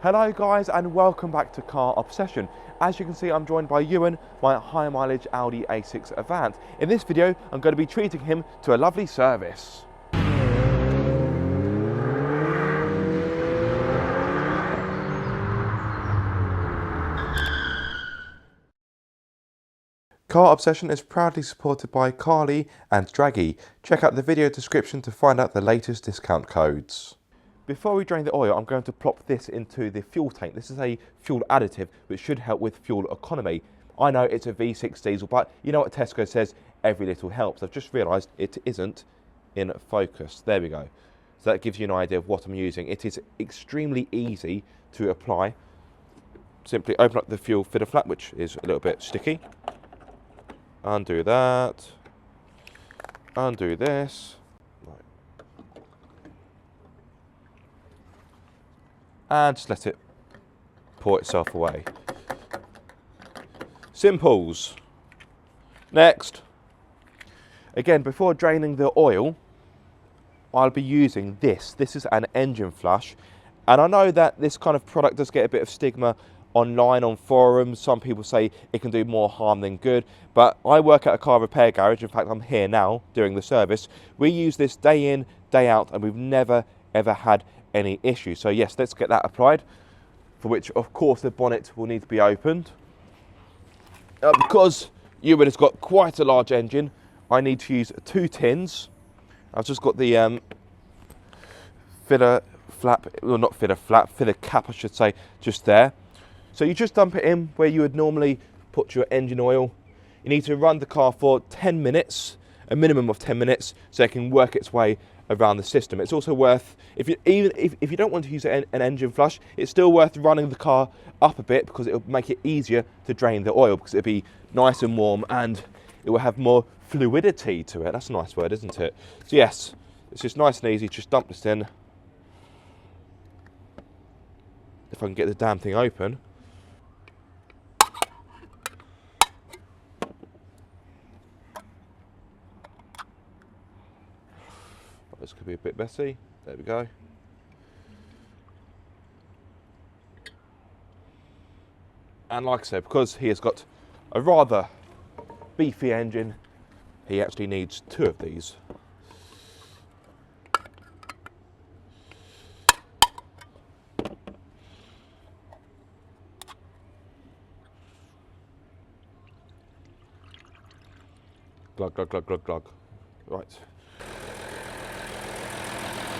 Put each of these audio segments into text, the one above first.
Hello guys and welcome back to Car Obsession. As you can see, I'm joined by Ewan, my high mileage Audi A6 Avant. In this video I'm going to be treating him to a lovely service. Car Obsession is proudly supported by Carly and Draggy. Check out the video description to find out the latest discount codes. Before we drain the oil, I'm going to plop this into the fuel tank. This is a fuel additive which should help with fuel economy. I know it's a V6 diesel, but you know what Tesco says, every little helps. I've just realised it isn't in focus. There we go. So that gives you an idea of what I'm using. It is extremely easy to apply. Simply open up the fuel filler flap, which is a little bit sticky. Undo that. Undo this. And just let it pour itself away. Simples. Next. Again, before draining the oil, I'll be using this. This is an engine flush. And I know that this kind of product does get a bit of stigma online on forums. Some people say it can do more harm than good. But I work at a car repair garage. In fact, I'm here now doing the service. We use this day in, day out, and we've never, ever had any issue. So yes, let's get that applied, for which of course the bonnet will need to be opened. Because Ewan has got quite a large engine, I need to use 2 tins. I've just got the filler flap, well not filler flap, filler cap I should say, just there. So you just dump it in where you would normally put your engine oil. You need to run the car for 10 minutes, a minimum of 10 minutes, so it can work its way around the system. It's also worth, if you don't want to use an engine flush, it's still worth running the car up a bit because it'll make it easier to drain the oil, because it'll be nice and warm and it will have more fluidity to it. That's a nice word, isn't it? So yes, it's just nice and easy. Just dump this in. If I can get the damn thing open. This could be a bit messy. There we go. And like I said, because he has got a rather beefy engine, he actually needs 2 of these. Glug, glug, glug, glug, glug. Right.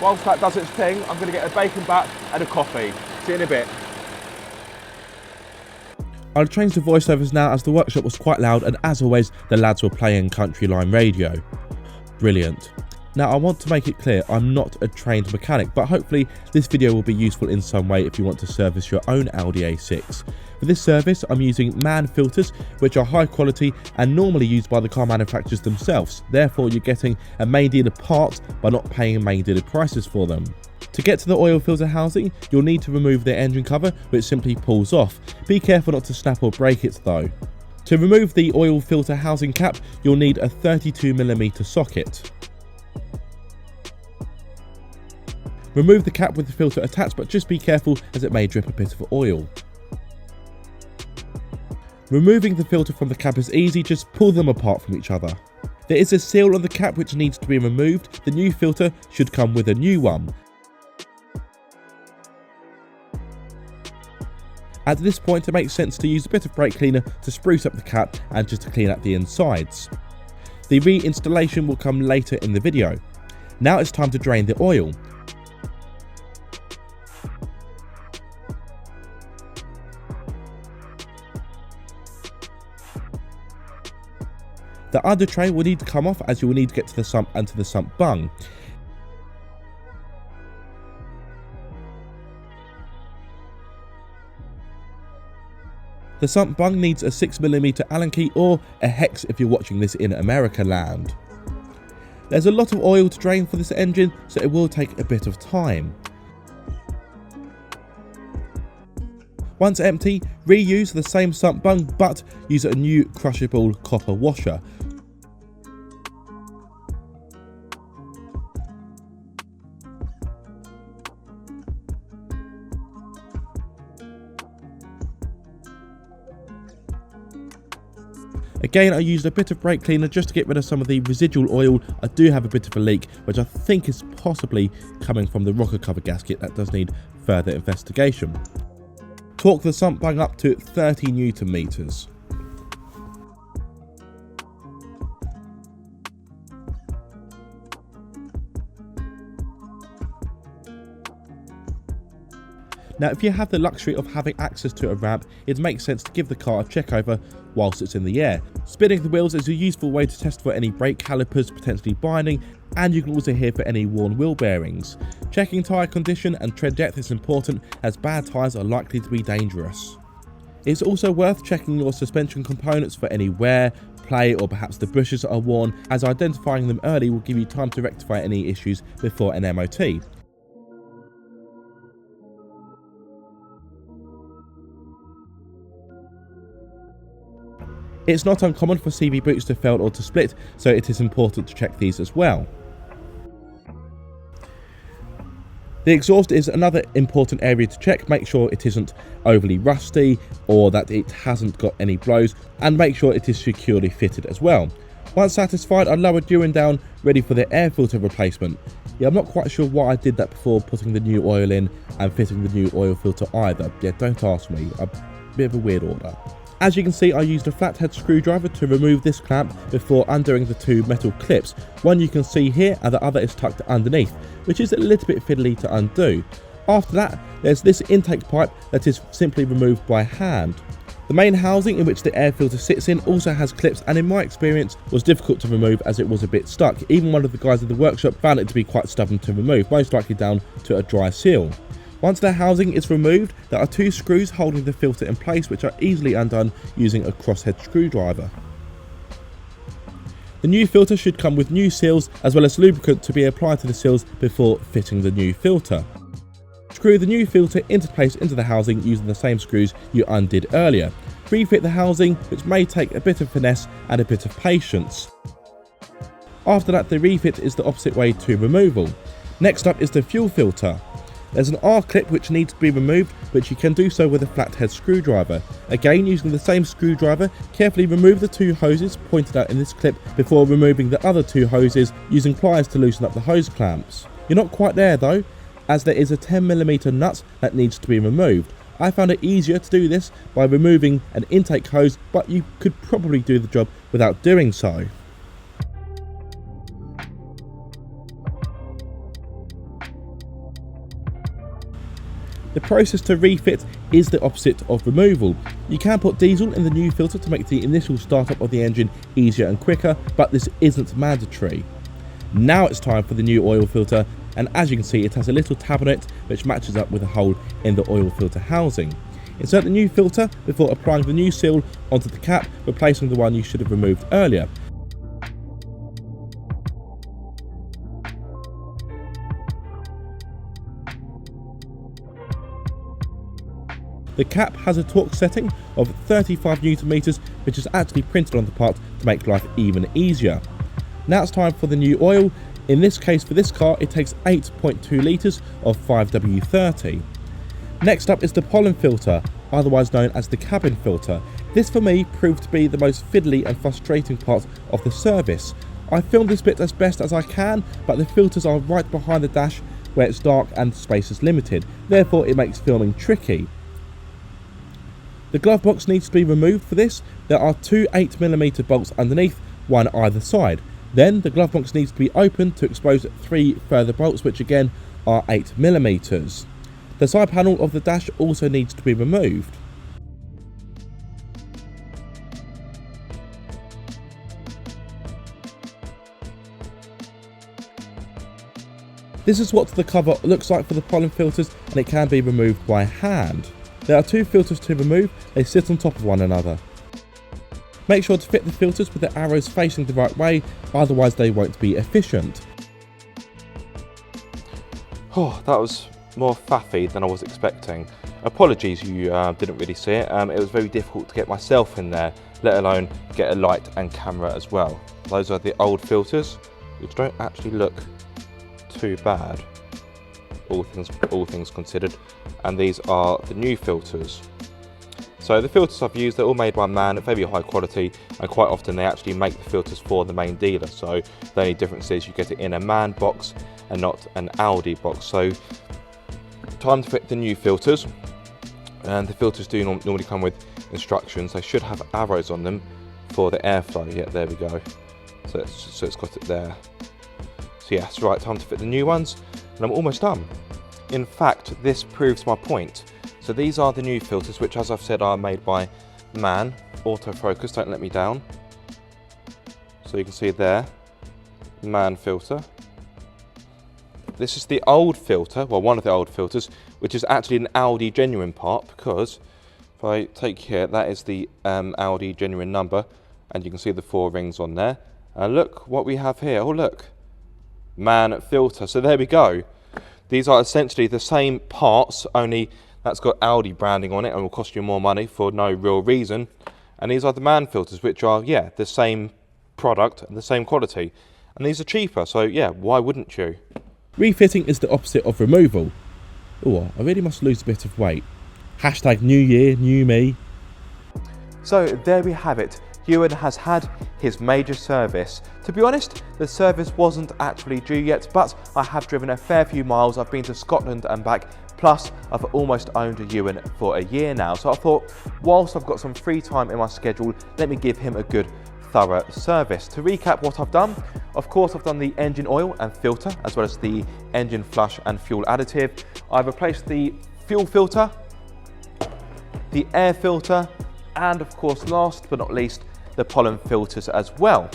Whilst that does its thing, I'm going to get a bacon bat and a coffee. See you in a bit. I'll change the voiceovers now as the workshop was quite loud, and as always the lads were playing country line radio. Brilliant. Now I want to make it clear I'm not a trained mechanic, but hopefully this video will be useful in some way if you want to service your own Audi A6. For this service I'm using MAN filters, which are high quality and normally used by the car manufacturers themselves. Therefore you're getting a main dealer part by not paying main dealer prices for them. To get to the oil filter housing, you'll need to remove the engine cover, which simply pulls off. Be careful not to snap or break it though. To remove the oil filter housing cap, you'll need a 32mm socket. Remove the cap with the filter attached, but just be careful as it may drip a bit of oil. Removing the filter from the cap is easy, just pull them apart from each other. There is a seal on the cap which needs to be removed. The new filter should come with a new one. At this point it makes sense to use a bit of brake cleaner to spruce up the cap and just to clean up the insides. The reinstallation will come later in the video. Now it's time to drain the oil. The under tray will need to come off, as you will need to get to the sump and to the sump bung. The sump bung needs a 6mm Allen key or a hex if you're watching this in America land. There's a lot of oil to drain for this engine, so it will take a bit of time. Once empty, reuse the same sump bung but use a new crushable copper washer. Again, I used a bit of brake cleaner just to get rid of some of the residual oil. I do have a bit of a leak, which I think is possibly coming from the rocker cover gasket. That does need further investigation. Torque the sump bung up to 30 Newton meters. Now, if you have the luxury of having access to a ramp, it makes sense to give the car a check over whilst it's in the air. Spinning the wheels is a useful way to test for any brake calipers potentially binding, and you can also hear for any worn wheel bearings. Checking tyre condition and tread depth is important, as bad tyres are likely to be dangerous. It's also worth checking your suspension components for any wear, play, or perhaps the bushes are worn, as identifying them early will give you time to rectify any issues before an MOT. It's not uncommon for CV boots to fail or to split, so it is important to check these as well. The exhaust is another important area to check. Make sure it isn't overly rusty or that it hasn't got any blows, and make sure it is securely fitted as well. Once satisfied, I lowered Ewan down, ready for the air filter replacement. Yeah, I'm not quite sure why I did that before putting the new oil in and fitting the new oil filter either. Yeah, don't ask me, a bit of a weird order. As you can see, I used a flathead screwdriver to remove this clamp before undoing the two metal clips. One you can see here and the other is tucked underneath, which is a little bit fiddly to undo. After that, there's this intake pipe that is simply removed by hand. The main housing in which the air filter sits in also has clips, and in my experience was difficult to remove as it was a bit stuck. Even one of the guys in the workshop found it to be quite stubborn to remove, most likely down to a dry seal. Once the housing is removed, there are two screws holding the filter in place, which are easily undone using a crosshead screwdriver. The new filter should come with new seals as well as lubricant to be applied to the seals before fitting the new filter. Screw the new filter into place into the housing using the same screws you undid earlier. Refit the housing, which may take a bit of finesse and a bit of patience. After that, the refit is the opposite way to removal. Next up is the fuel filter. There's an R-clip which needs to be removed, which you can do so with a flathead screwdriver. Again, using the same screwdriver, carefully remove the two hoses pointed out in this clip before removing the other two hoses using pliers to loosen up the hose clamps. You're not quite there though, as there is a 10mm nut that needs to be removed. I found it easier to do this by removing an intake hose, but you could probably do the job without doing so. The process to refit is the opposite of removal. You can put diesel in the new filter to make the initial startup of the engine easier and quicker, but this isn't mandatory. Now it's time for the new oil filter, and as you can see, it has a little tab on it which matches up with a hole in the oil filter housing. Insert the new filter before applying the new seal onto the cap, replacing the one you should have removed earlier. The cap has a torque setting of 35 Nm, which is actually printed on the part to make life even easier. Now it's time for the new oil. In this case, for this car, it takes 8.2 litres of 5W30. Next up is the pollen filter, otherwise known as the cabin filter. This for me proved to be the most fiddly and frustrating part of the service. I filmed this bit as best as I can, but the filters are right behind the dash where it's dark and space is limited, therefore it makes filming tricky. The glove box needs to be removed for this. There are two 8mm bolts underneath, one either side. Then the glove box needs to be opened to expose 3 further bolts, which again are 8mm. The side panel of the dash also needs to be removed. This is what the cover looks like for the pollen filters, and it can be removed by hand. There are 2 filters to remove, they sit on top of one another. Make sure to fit the filters with the arrows facing the right way, otherwise they won't be efficient. Oh, that was more faffy than I was expecting. Apologies you didn't really see it. It was very difficult to get myself in there, let alone get a light and camera as well. Those are the old filters, which don't actually look too bad, all things considered, and these are the new filters. So the filters I've used, they're all made by Man, very high quality, and quite often they actually make the filters for the main dealer. So the only difference is you get it in a Man box and not an Audi box. So time to fit the new filters, and the filters do normally come with instructions. They should have arrows on them for the airflow. Yeah, there we go. So it's got it there. So yeah, it's right, time to fit the new ones, and I'm almost done. In fact, this proves my point. So these are the new filters, which, as I've said, are made by Man. Autofocus, don't let me down. So you can see there, Man filter. This is the old filter, well, one of the old filters, which is actually an Audi genuine part, because if I take here, that is the Audi genuine number, and you can see the 4 rings on there. And look what we have here. Oh, look, Man filter. So there we go. These are essentially the same parts, only that's got Audi branding on it and will cost you more money for no real reason. And these are the Man filters, which are, yeah, the same product and the same quality. And these are cheaper, so yeah, why wouldn't you? Refitting is the opposite of removal. Oh, I really must lose a bit of weight. Hashtag new year, new me. So there we have it. Ewan has had his major service. To be honest, the service wasn't actually due yet, but I have driven a fair few miles. I've been to Scotland and back, plus I've almost owned a Ewan for a year now. So I thought, whilst I've got some free time in my schedule, let me give him a good thorough service. To recap what I've done, of course I've done the engine oil and filter, as well as the engine flush and fuel additive. I've replaced the fuel filter, the air filter, and of course, last but not least, the pollen filters as well.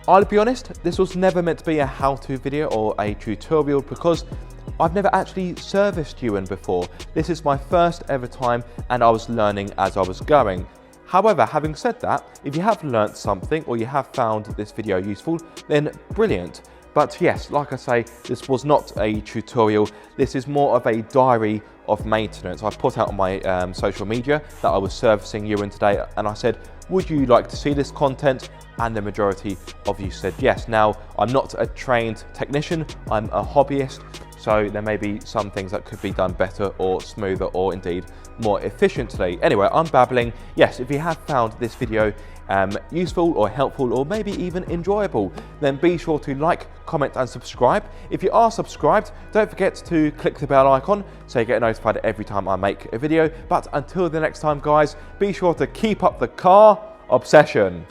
I'll be honest, this was never meant to be a how-to video or a tutorial, because I've never actually serviced Ewan before. This is my first ever time, and I was learning as I was going. However, having said that, if you have learnt something or you have found this video useful, then brilliant. But yes, like I say, this was not a tutorial. This is more of a diary of maintenance. I put out on my social media that I was servicing Ewan today, and I said, would you like to see this content? And the majority of you said yes. Now, I'm not a trained technician, I'm a hobbyist, so there may be some things that could be done better or smoother or indeed more efficiently. Anyway, I'm babbling. Yes, if you have found this video useful or helpful or maybe even enjoyable, then be sure to like, comment and subscribe. If you are subscribed, don't forget to click the bell icon so you get notified every time I make a video. But until the next time, guys, be sure to keep up the car obsession.